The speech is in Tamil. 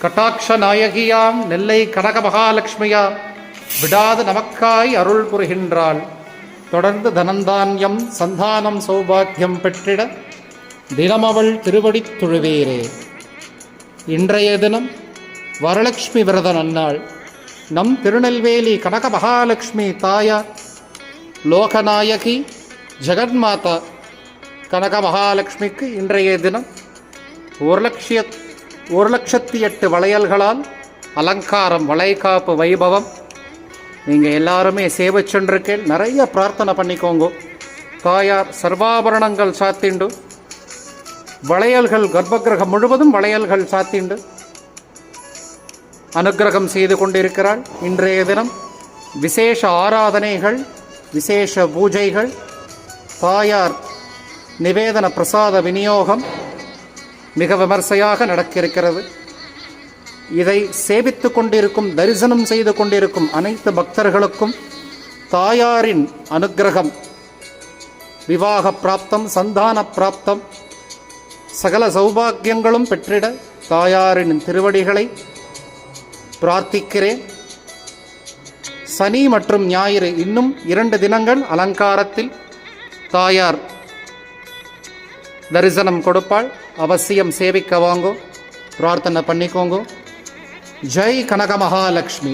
கட்டாட்ச நாயகியாம் நெல்லை கனக மகாலட்சுமியாம் விடாது நமக்காய் அருள் புரிகின்றாள். தொடர்ந்து தனந்தான்யம் சந்தானம் சௌபாக்கியம் பெற்றிட தினமவள் திருவடித் தொழுவேரே. இன்றைய தினம் வரலட்சுமி விரத நன்னாள். நம் திருநெல்வேலி கனக மகாலட்சுமி தாயார் லோகநாயகி ஜெகன்மாதா கனக மகாலட்சுமிக்கு இன்றைய தினம் 1,08,000 வளையல்களால் அலங்காரம், வளைகாப்பு வைபவம். நீங்கள் எல்லாருமே சேவை சென்றிருக்கேன். நிறைய பிரார்த்தனை பண்ணிக்கோங்க. தாயார் சர்வாபரணங்கள் சாத்திண்டு, வளையல்கள் கர்ப்பகிரகம் முழுவதும் வளையல்கள் சாத்திண்டு அனுக்கிரகம் செய்து கொண்டிருக்கிறாள். இன்றைய தினம் விசேஷ ஆராதனைகள், விசேஷ பூஜைகள், தாயார் நிவேதன பிரசாத விநியோகம் மிக விமர்சையாக நடக்கிருக்கிறது. இதை சேவித்து கொண்டிருக்கும், தரிசனம் செய்து கொண்டிருக்கும் அனைத்து பக்தர்களுக்கும் தாயாரின் அனுக்கிரகம், விவாக பிராப்தம், சந்தான பிராப்தம், சகல சௌபாக்கியங்களும் பெற்றிட தாயாரின் திருவடிகளை பிரார்த்திக்கிறேன். சனி மற்றும் ஞாயிறு இன்னும் 2 தினங்கள் அலங்காரத்தில் தாயார் தரிசனம் கொடுப்பாள். அவசியம் சேவிக்க வாங்கோ, பிரார்த்தனை பண்ணிக்கோங்க. ஜெய் கனக மகாலட்சுமி.